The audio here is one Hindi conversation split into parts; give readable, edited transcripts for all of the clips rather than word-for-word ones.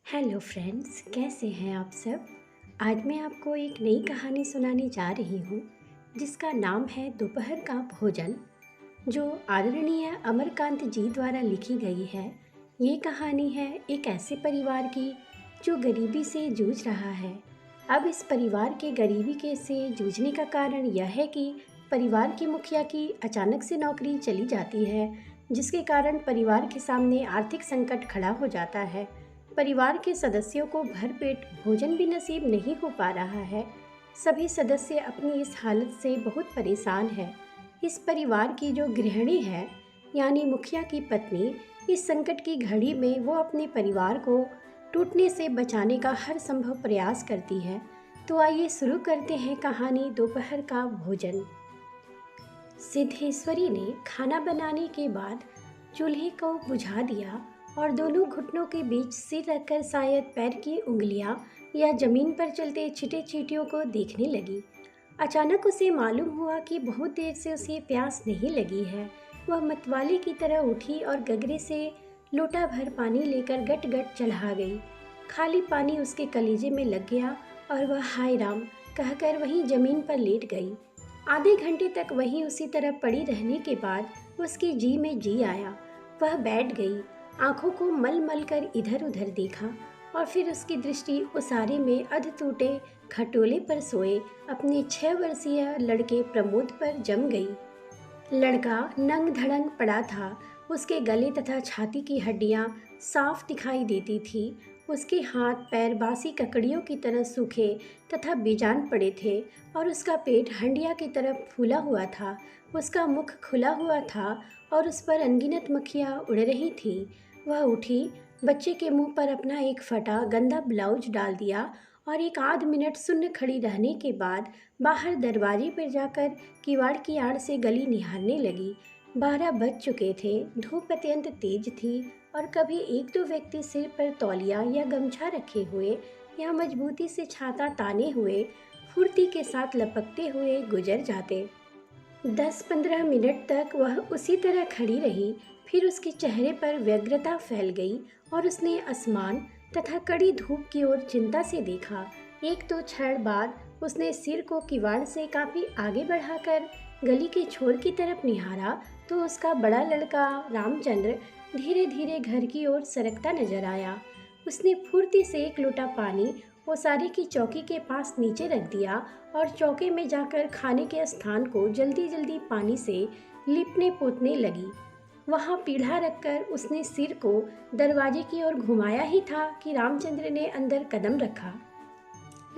हेलो फ्रेंड्स, कैसे हैं आप सब। आज मैं आपको एक नई कहानी सुनाने जा रही हूँ जिसका नाम है दोपहर का भोजन, जो आदरणीय अमरकांत जी द्वारा लिखी गई है। ये कहानी है एक ऐसे परिवार की जो गरीबी से जूझ रहा है। अब इस परिवार के गरीबी के से जूझने का कारण यह है कि परिवार की मुखिया की अचानक से नौकरी चली जाती है, जिसके कारण परिवार के सामने आर्थिक संकट खड़ा हो जाता है। परिवार के सदस्यों को भरपेट भोजन भी नसीब नहीं हो पा रहा है। सभी सदस्य अपनी इस हालत से बहुत परेशान हैं। इस परिवार की जो गृहिणी है, यानी मुखिया की पत्नी, इस संकट की घड़ी में वो अपने परिवार को टूटने से बचाने का हर संभव प्रयास करती है। तो आइए शुरू करते हैं कहानी दोपहर का भोजन। सिद्धेश्वरी ने खाना बनाने के बाद चूल्हे को बुझा दिया और दोनों घुटनों के बीच सिर रखकर शायद पैर की उंगलियां या जमीन पर चलते छिटे चींटियों को देखने लगी। अचानक उसे मालूम हुआ कि बहुत देर से उसे प्यास नहीं लगी है। वह मतवाले की तरह उठी और गगरे से लोटा भर पानी लेकर गट गट चढ़ा गई। खाली पानी उसके कलीजे में लग गया और वह हाय राम कहकर वहीं जमीन पर लेट गई। आधे घंटे तक वहीं उसी तरह पड़ी रहने के बाद उसके जी में जी आया। वह बैठ गई, आंखों को मल मल कर इधर उधर देखा और फिर उसकी दृष्टि उसारे में अध टूटे खटोले पर सोए अपने 6 वर्षीय लड़के प्रमोद पर जम गई। लड़का नंग धड़ंग पड़ा था। उसके गले तथा छाती की हड्डियां साफ दिखाई देती थी। उसके हाथ पैर बासी ककड़ियों की तरह सूखे तथा बेजान पड़े थे और उसका पेट हंडिया की तरफ फूला हुआ था। उसका मुख खुला हुआ था और उस पर अनगिनत मक्खियाँ उड़ रही थी। वह उठी, बच्चे के मुंह पर अपना एक फटा गंदा ब्लाउज डाल दिया और एक आध मिनट सुन्न खड़ी रहने के बाद बाहर दरवाजे पर जाकर किवाड़ की आड़ से गली निहारने लगी। 12 बज चुके थे। धूप अत्यंत तेज थी और कभी एक दो व्यक्ति सिर पर तौलिया या गमछा रखे हुए या मजबूती से छाता ताने हुए फुर्ती के साथ लपकते हुए गुजर जाते। 10-15 मिनट तक वह उसी तरह खड़ी रही। फिर उसके चेहरे पर व्यग्रता फैल गई और उसने आसमान तथा कड़ी धूप की ओर चिंता से देखा। एक दो क्षण बाद उसने सिर को किवाड़ से काफी आगे बढ़ाकर गली के छोर की तरफ निहारा तो उसका बड़ा लड़का रामचंद्र धीरे धीरे घर की ओर सरकता नजर आया। उसने फुर्ती से एक लोटा पानी ओसारे की चौकी के पास नीचे रख दिया और चौके में जाकर खाने के स्थान को जल्दी जल्दी पानी से लिपने पोतने लगी। वहां पीढ़ा रखकर उसने सिर को दरवाजे की ओर घुमाया ही था कि रामचंद्र ने अंदर कदम रखा।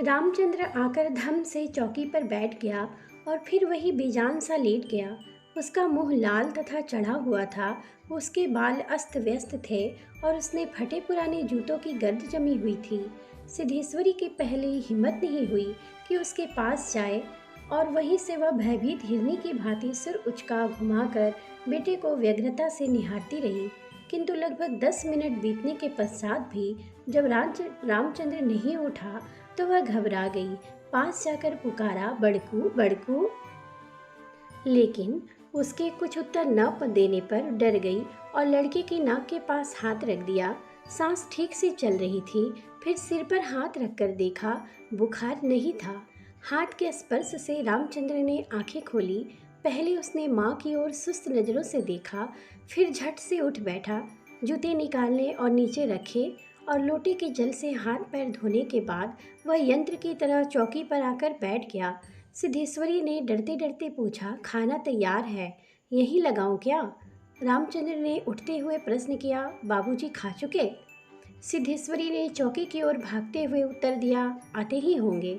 रामचंद्र आकर धम से चौकी पर बैठ गया और फिर वही बेजान सा लेट गया। उसका मुंह लाल तथा चढ़ा हुआ था, उसके बाल अस्त व्यस्त थे और उसने फटे पुराने जूतों की गर्द जमी हुई थी। सिद्धेश्वरी की पहले हिम्मत नहीं हुई कि उसके पास जाए और वहीं से वह भयभीत हिरनी की भांति सिर उचका घुमाकर बेटे को व्यग्रता से निहारती रही। किंतु लगभग 10 मिनट बीतने के पश्चात भी जब रामचंद्र नहीं उठा तो वह घबरा गई। पास जाकर पुकारा, बड़कू बड़कू, लेकिन उसके कुछ उत्तर न देने पर डर गई और लड़के की नाक के पास हाथ रख दिया। सांस ठीक से चल रही थी। फिर सिर पर हाथ रखकर देखा, बुखार नहीं था। हाथ के स्पर्श से रामचंद्र ने आंखें खोली। पहले उसने माँ की ओर सुस्त नजरों से देखा, फिर झट से उठ बैठा, जूते निकालने और नीचे रखे और लोटे के जल से हाथ पैर धोने के बाद वह यंत्र की तरह चौकी पर आकर बैठ गया। सिद्धेश्वरी ने डरते डरते पूछा, खाना तैयार है, यहीं लगाऊं क्या? रामचंद्र ने उठते हुए प्रश्न किया, बाबूजी खा चुके? सिद्धेश्वरी ने चौकी की ओर भागते हुए उत्तर दिया, आते ही होंगे।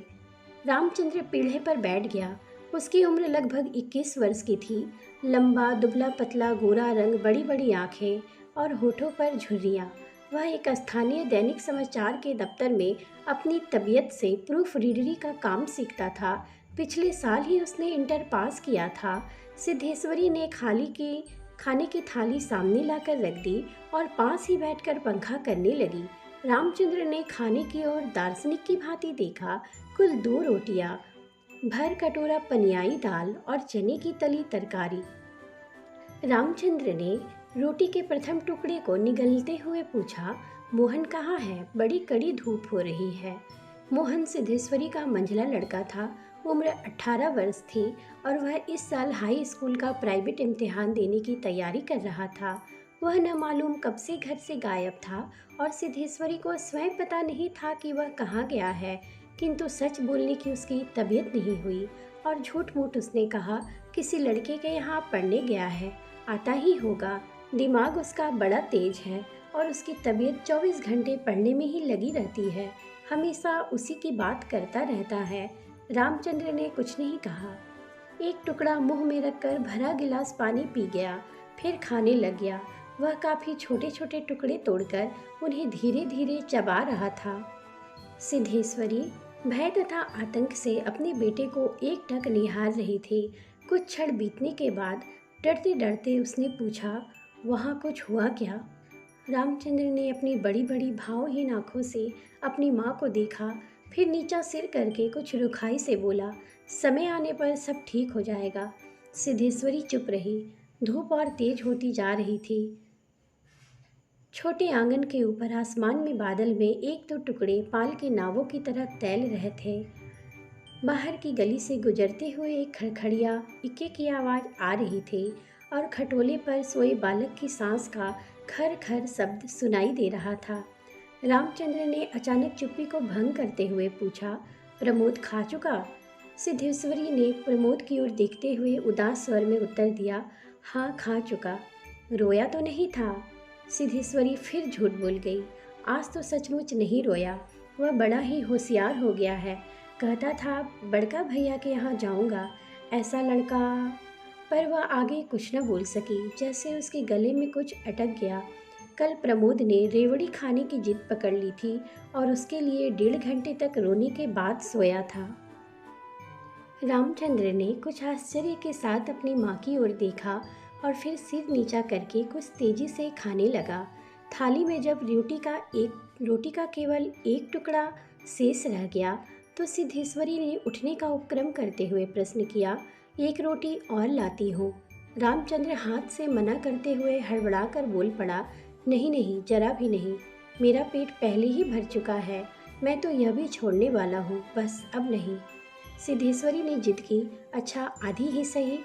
रामचंद्र पीढ़े पर बैठ गया। उसकी उम्र लगभग 21 वर्ष की थी। लंबा दुबला पतला गोरा रंग, बड़ी बड़ी आंखें और होठों पर झुर्रियाँ। वह एक स्थानीय दैनिक समाचार के दफ्तर में अपनी तबीयत से प्रूफ रीडरी का काम सीखता था। पिछले साल ही उसने इंटर पास किया था। सिद्धेश्वरी ने खाने की थाली सामने लाकर रख दी और पास ही बैठकर पंखा करने लगी। रामचंद्र ने खाने की ओर दार्शनिक की भांति देखा। कुल 2 रोटियां, भर कटोरा पनियाई दाल और चने की तली तरकारी। रामचंद्र ने रोटी के प्रथम टुकड़े को निगलते हुए पूछा, मोहन कहाँ है? बड़ी कड़ी धूप हो रही है। मोहन सिद्धेश्वरी का मंझला लड़का था। उम्र 18 वर्ष थी और वह इस साल हाई स्कूल का प्राइवेट इम्तिहान देने की तैयारी कर रहा था। वह न मालूम कब से घर से गायब था और सिद्धेश्वरी को स्वयं पता नहीं था कि वह कहाँ गया है। किंतु सच बोलने की उसकी तबीयत नहीं हुई और झूठ मूठ उसने कहा किसी लड़के के यहाँ पढ़ने गया है, आता ही होगा। दिमाग उसका बड़ा तेज है और उसकी तबीयत 24 घंटे पढ़ने में ही लगी रहती है। हमेशा उसी की बात करता रहता है। रामचंद्र ने कुछ नहीं कहा। एक टुकड़ा मुंह में रखकर भरा गिलास पानी पी गया, फिर खाने लग गया। वह काफी छोटे छोटे टुकड़े तोड़कर उन्हें धीरे धीरे चबा रहा था। सिद्धेश्वरी भय तथा आतंक से अपने बेटे को एकटक निहार रही थी। कुछ क्षण बीतने के बाद डरते डरते उसने पूछा, वहाँ कुछ हुआ क्या? रामचंद्र ने अपनी बड़ी बड़ी भावहीन आंखों से अपनी माँ को देखा, फिर नीचा सिर करके कुछ रुखाई से बोला, समय आने पर सब ठीक हो जाएगा। सिद्धेश्वरी चुप रही। धूप और तेज होती जा रही थी। छोटे आंगन के ऊपर आसमान में बादल में एक दो टुकड़े पाल के नावों की तरह तैल रहे थे। बाहर की गली से गुजरते हुए एक खड़खड़िया इक्के की आवाज़ आ रही थी और खटोले पर सोए बालक की सांस का खर खर शब्द सुनाई दे रहा था। रामचंद्र ने अचानक चुप्पी को भंग करते हुए पूछा, प्रमोद खा चुका? सिद्धेश्वरी ने प्रमोद की ओर देखते हुए उदास स्वर में उत्तर दिया, हाँ खा चुका। रोया तो नहीं था? सिद्धेश्वरी फिर झूठ बोल गई। आज तो सचमुच नहीं रोया। वह बड़ा ही होशियार हो गया है। कहता था बड़का भैया के यहाँ जाऊँगा। ऐसा लड़का। पर वह आगे कुछ न बोल सकी, जैसे उसके गले में कुछ अटक गया। कल प्रमोद ने रेवड़ी खाने की जिद पकड़ ली थी और उसके लिए 1.5 घंटे तक रोने के बाद सोया था। रामचंद्र ने कुछ आश्चर्य के साथ अपनी माँ की ओर देखा और फिर सिर नीचा करके कुछ तेजी से खाने लगा। थाली में जब रोटी का केवल एक टुकड़ा शेष रह गया तो सिद्धेश्वरी ने उठने का उपक्रम करते हुए प्रश्न किया, एक रोटी और लाती हूँ। रामचंद्र हाथ से मना करते हुए हड़बड़ा कर बोल पड़ा, नहीं नहीं, जरा भी नहीं। मेरा पेट पहले ही भर चुका है। मैं तो यह भी छोड़ने वाला हूँ, बस अब नहीं। सिद्धेश्वरी ने जिद की, अच्छा आधी ही सही।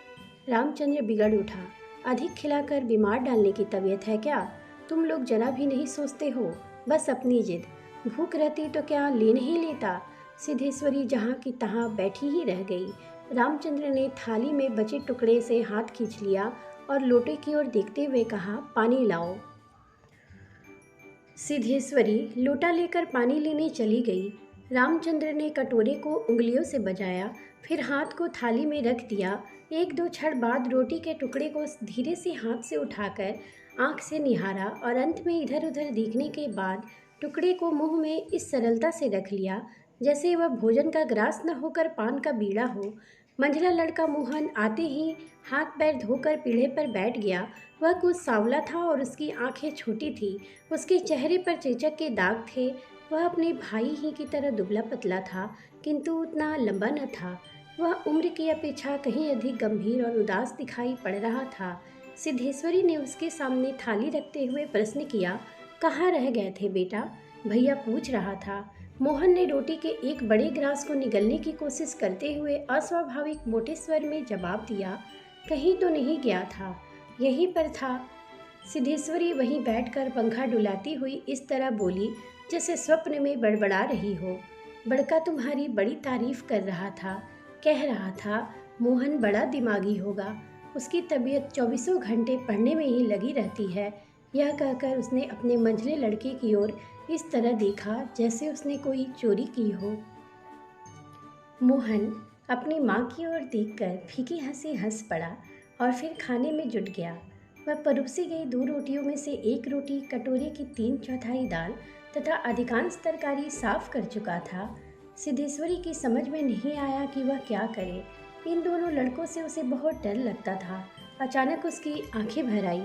रामचंद्र बिगड़ उठा, अधिक खिलाकर बीमार डालने की तबीयत है क्या? तुम लोग जरा भी नहीं सोचते हो, बस अपनी जिद। भूख रहती तो क्या ले नहीं लेता? सिद्धेश्वरी जहाँ की तहाँ बैठी ही रह गई। रामचंद्र ने थाली में बचे टुकड़े से हाथ खींच लिया और लोटे की ओर देखते हुए कहा, पानी लाओ। सिद्धेश्वरी लोटा लेकर पानी लेने चली गई। रामचंद्र ने कटोरे को उंगलियों से बजाया, फिर हाथ को थाली में रख दिया। एक दो क्षण बाद रोटी के टुकड़े को धीरे से हाथ से उठाकर आंख से निहारा और अंत में इधर उधर देखने के बाद टुकड़े को मुंह में इस सरलता से रख लिया जैसे वह भोजन का ग्रास न होकर पान का बीड़ा हो। मंझला लड़का मोहन आते ही हाथ पैर धोकर पीढ़े पर बैठ गया। वह कुछ सांवला था और उसकी आंखें छोटी थी। उसके चेहरे पर चेचक के दाग थे। वह अपने भाई ही की तरह दुबला पतला था, किंतु उतना लंबा न था। वह उम्र की अपेक्षा कहीं अधिक गंभीर और उदास दिखाई पड़ रहा था। सिद्धेश्वरी ने उसके सामने थाली रखते हुए प्रश्न किया, कहाँ रह गए थे बेटा? भैया पूछ रहा था। मोहन ने रोटी के एक बड़े ग्रास को निगलने की कोशिश करते हुए अस्वाभाविक मोटे स्वर में जवाब दिया, कहीं तो नहीं गया था, यहीं पर था। सिद्धेश्वरी वहीं बैठकर पंखा डुलाती हुई इस तरह बोली जैसे स्वप्न में बड़बड़ा रही हो। बड़का तुम्हारी बड़ी तारीफ कर रहा था, कह रहा था मोहन बड़ा दिमागी होगा, उसकी तबीयत 24 घंटे पढ़ने में ही लगी रहती है। यह कहकर उसने अपने मंझले लड़के की ओर इस तरह देखा जैसे उसने कोई चोरी की हो। मोहन अपनी माँ की ओर देखकर फीकी हंसी हंस पड़ा और फिर खाने में जुट गया। वह परोसी गई 2 रोटियों में से एक रोटी, कटोरे की 3/4 दाल तथा अधिकांश तरकारी साफ कर चुका था। सिद्धेश्वरी की समझ में नहीं आया कि वह क्या करे। इन दोनों लड़कों से उसे बहुत डर लगता था। अचानक उसकी आंखें भर आई।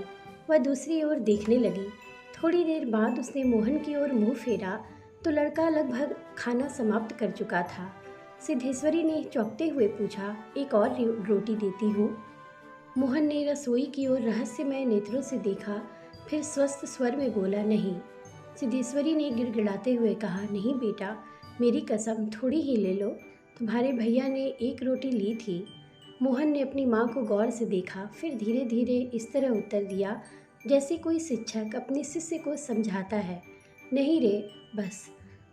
वह दूसरी ओर देखने लगी। थोड़ी देर बाद उसने मोहन की ओर मुंह फेरा तो लड़का लगभग खाना समाप्त कर चुका था। सिद्धेश्वरी ने चौंकते हुए पूछा, एक और रोटी देती हूँ? मोहन ने रसोई की ओर रहस्यमय नेत्रों से देखा, फिर स्वस्थ स्वर में बोला, नहीं। सिद्धेश्वरी ने गिड़गिड़ाते हुए कहा, नहीं बेटा, मेरी कसम, थोड़ी ही ले लो। तुम्हारे भैया ने एक रोटी ली थी। मोहन ने अपनी माँ को गौर से देखा, फिर धीरे धीरे इस तरह उत्तर दिया जैसे कोई शिक्षक अपने शिष्य को समझाता है, नहीं रे, बस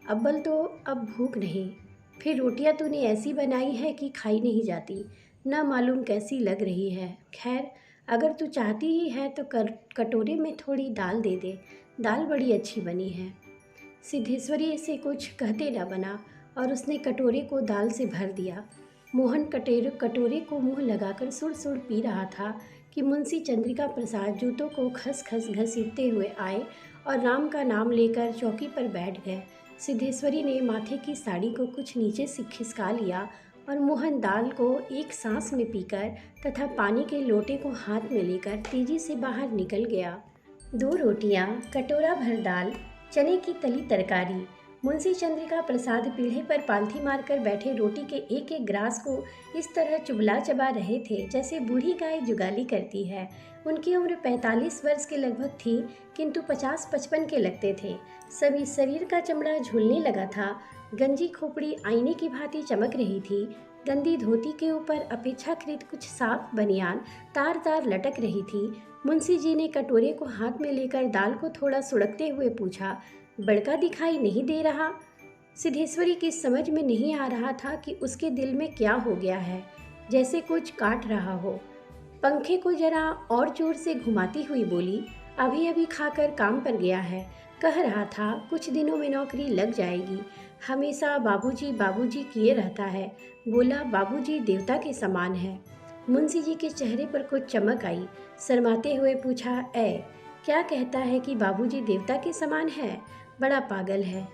अव्वल तो अब भूख नहीं। फिर रोटियां तूने ऐसी बनाई है कि खाई नहीं जाती, ना मालूम कैसी लग रही है। खैर, अगर तू चाहती ही है तो कटोरे में थोड़ी दाल दे दे, दाल बड़ी अच्छी बनी है। सिद्धेश्वरी से कुछ कहते न बना और उसने कटोरे को दाल से भर दिया। मोहन कटोरे को मुंह लगाकर सुड़ सुड़ पी रहा था कि मुंशी चंद्रिका प्रसाद जूतों को खस खस घसीटते हुए आए और राम का नाम लेकर चौकी पर बैठ गए। सिद्धेश्वरी ने माथे की साड़ी को कुछ नीचे से खिसका लिया और मोहन दाल को एक सांस में पीकर तथा पानी के लोटे को हाथ में लेकर तेजी से बाहर निकल गया। 2 रोटियां, कटोरा भर दाल, चने की तली तरकारी। मुंशी चंद्रिका प्रसाद पीढ़े पर पालथी मारकर बैठे रोटी के एक एक ग्रास को इस तरह चुबला चबा रहे थे जैसे बूढ़ी गाय जुगाली करती है। उनकी उम्र 45 वर्ष के लगभग थी, किंतु 50-55 के लगते थे। सभी शरीर का चमड़ा झूलने लगा था। गंजी खोपड़ी आईने की भांति चमक रही थी। गंदी धोती के ऊपर अपेक्षाकृत कुछ साफ बनियान तार तार लटक रही थी। मुंशी जी ने कटोरे को हाथ में लेकर दाल को थोड़ा सुड़कते हुए पूछा, बड़का दिखाई नहीं दे रहा? सिद्धेश्वरी की समझ में नहीं आ रहा था कि उसके दिल में क्या हो गया है, जैसे कुछ काट रहा हो। पंखे को जरा और जोर से घुमाती हुई बोली, अभी अभी खाकर काम पर गया है, कह रहा था कुछ दिनों में नौकरी लग जाएगी। हमेशा बाबूजी बाबूजी किए रहता है। बोला बाबूजी देवता के समान है। मुंशी जी के चेहरे पर कुछ चमक आई। शर्माते हुए पूछा, क्या कहता है कि बाबूजी देवता के समान है? बड़ा पागल है।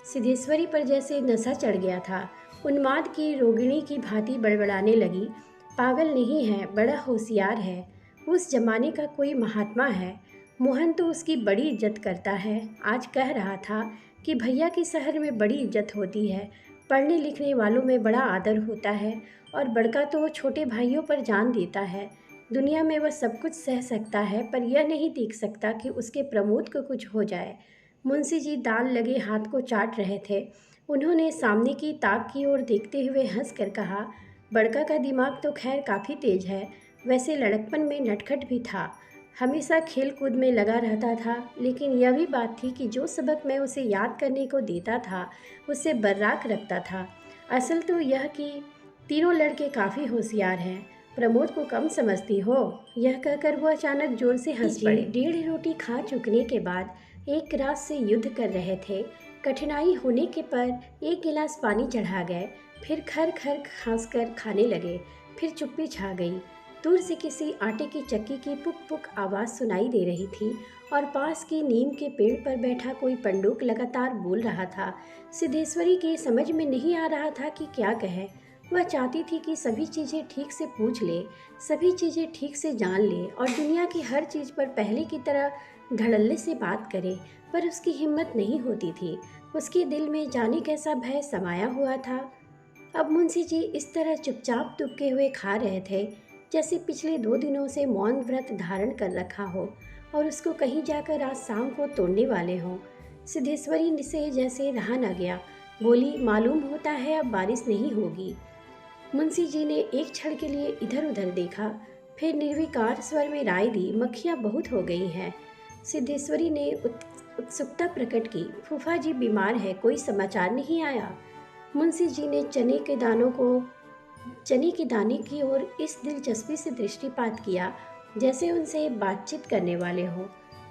सिद्धेश्वरी पर जैसे नशा चढ़ गया था। उन्माद की रोगिणी की भांति बड़बड़ाने लगी, पागल नहीं है, बड़ा होशियार है। उस जमाने का कोई महात्मा है। मोहन तो उसकी बड़ी इज्जत करता है। आज कह रहा था कि भैया की शहर में बड़ी इज्जत होती है, पढ़ने लिखने वालों में बड़ा आदर होता है, और बड़का तो छोटे भाइयों पर जान देता है। दुनिया में वह सब कुछ सह सकता है, पर यह नहीं देख सकता कि उसके प्रमोद को कुछ हो जाए। मुंशी जी दाल लगे हाथ को चाट रहे थे। उन्होंने सामने की ताक की ओर देखते हुए हंस कर कहा, बड़का का दिमाग तो खैर काफ़ी तेज है, वैसे लड़कपन में नटखट भी था, हमेशा खेल कूद में लगा रहता था। लेकिन यह भी बात थी कि जो सबक मैं उसे याद करने को देता था उससे बर्राक रखता था। असल तो यह कि तीनों लड़के काफ़ी होशियार हैं, प्रमोद को कम समझती हो। यह कहकर वो अचानक जोर से हंस पड़े। 1.5 रोटी खा चुकने के बाद एक गिलास से युद्ध कर रहे थे। कठिनाई होने के पर एक गिलास पानी चढ़ा गए, फिर खर खर खांसकर खाने लगे। फिर चुप्पी छा गई। दूर से किसी आटे की चक्की की पुक पुक आवाज़ सुनाई दे रही थी और पास की नीम के पेड़ पर बैठा कोई पंडूक लगातार बोल रहा था। सिद्धेश्वरी की समझ में नहीं आ रहा था कि क्या कहे। वह चाहती थी कि सभी चीज़ें ठीक से पूछ ले, सभी चीज़ें ठीक से जान ले और दुनिया की हर चीज़ पर पहले की तरह धड़ल्ले से बात करे, पर उसकी हिम्मत नहीं होती थी। उसके दिल में जाने कैसा भय समाया हुआ था। अब मुंशी जी इस तरह चुपचाप दुबके हुए खा रहे थे जैसे पिछले 2 दिनों से मौन व्रत धारण कर रखा हो और उसको कहीं जाकर आज शाम को तोड़ने वाले हों। सिद्धेश्वरी से जैसे रहा न गया। बोली, मालूम होता है अब बारिश नहीं होगी। मुंशी जी ने एक क्षण के लिए इधर उधर देखा, फिर निर्विकार स्वर में राय दी, मक्खियाँ बहुत हो गई हैं। सिद्धेश्वरी ने उत्सुकता प्रकट की, फूफा जी बीमार है, कोई समाचार नहीं आया? मुंशी जी ने चने के दाने की ओर इस दिलचस्पी से दृष्टिपात किया जैसे उनसे बातचीत करने वाले हों।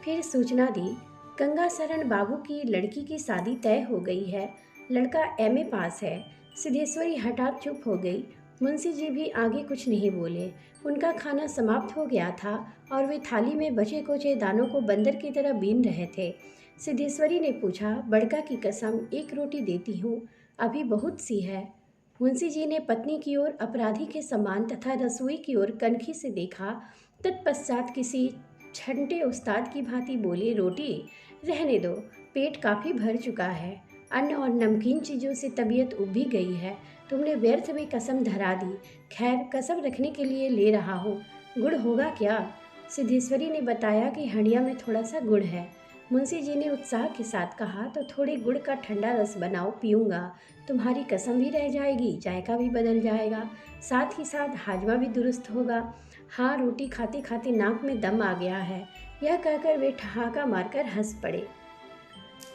फिर सूचना दी, गंगा शरण बाबू की लड़की की शादी तय हो गई है, लड़का एमए पास है। सिद्धेश्वरी हठात चुप हो गई। मुंशी जी भी आगे कुछ नहीं बोले। उनका खाना समाप्त हो गया था और वे थाली में बचे कुचे दानों को बंदर की तरह बीन रहे थे। सिद्धेश्वरी ने पूछा, बड़का की कसम, एक रोटी देती हूँ, अभी बहुत सी है। मुंशी जी ने पत्नी की ओर अपराधी के समान तथा रसोई की ओर कनखी से देखा। तत्पश्चात किसी छंटे उस्ताद की भांति बोले, रोटी रहने दो, पेट काफ़ी भर चुका है, अन्न और नमकीन चीज़ों से तबीयत उब भी गई है, तुमने व्यर्थ में कसम धरा दी। खैर, कसम रखने के लिए ले रहा हूँ। गुड़ होगा क्या? सिद्धेश्वरी ने बताया कि हंडिया में थोड़ा सा गुड़ है। मुंशी जी ने उत्साह के साथ कहा, तो थोड़े गुड़ का ठंडा रस बनाओ, पीऊँगा। तुम्हारी कसम भी रह जाएगी, जायका भी बदल जाएगा, साथ ही साथ हाजमा भी दुरुस्त होगा। हाँ, रोटी खाते खाते नाक में दम आ गया है। यह कहकर वे ठहाका मारकर हंस पड़े।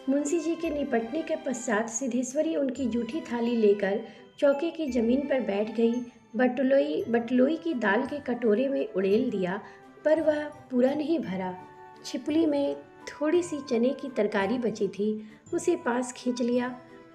मुंशी जी के निपटने के पश्चात सिद्धेश्वरी उनकी जूठी थाली लेकर चौके की जमीन पर बैठ गई। बटलोई की दाल के कटोरे में उड़ेल दिया, पर वह पूरा नहीं भरा। छिपली में थोड़ी सी चने की तरकारी बची थी, उसे पास खींच लिया।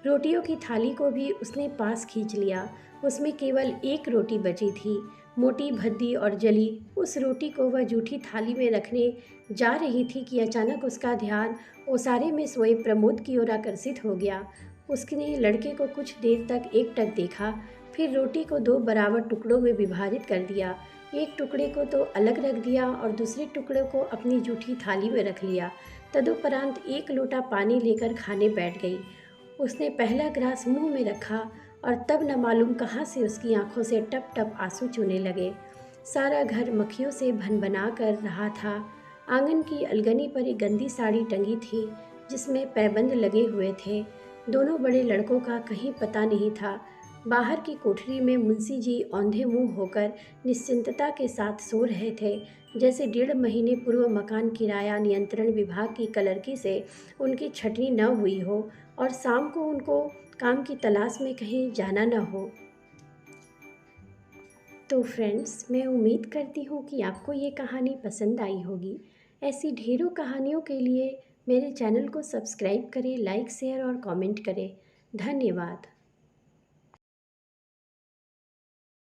रोटियों की थाली को भी उसने पास खींच लिया। उसमें केवल एक रोटी बची थी, मोटी भद्दी और जली। उस रोटी को वह जूठी थाली में रखने जा रही थी कि अचानक उसका ध्यान ओसारे में सोए प्रमोद की ओर आकर्षित हो गया। उसने लड़के को कुछ देर तक एकटक देखा, फिर रोटी को दो बराबर टुकड़ों में विभाजित कर दिया। एक टुकड़े को तो अलग रख दिया और दूसरे टुकड़े को अपनी जूठी थाली में रख लिया। तदुपरांत एक लोटा पानी लेकर खाने बैठ गई। उसने पहला ग्रास मुंह में रखा और तब न मालूम कहाँ से उसकी आंखों से टप टप आंसू चूने लगे। सारा घर मक्खियों से भनभना कर रहा था। आंगन की अलगनी पर एक गंदी साड़ी टंगी थी, जिसमें पैबंद लगे हुए थे। दोनों बड़े लड़कों का कहीं पता नहीं था। बाहर की कोठरी में मुंशी जी औंधे मुंह होकर निश्चिंतता के साथ सो रहे थे, जैसे 1.5 महीने पूर्व मकान किराया नियंत्रण विभाग की कलरकी से उनकी छटनी न हुई हो और शाम को उनको काम की तलाश में कहीं जाना न हो। तो फ्रेंड्स, मैं उम्मीद करती हूँ कि आपको ये कहानी पसंद आई होगी। ऐसी ढेरों कहानियों के लिए मेरे चैनल को सब्सक्राइब करें, लाइक शेयर और कमेंट करें। धन्यवाद।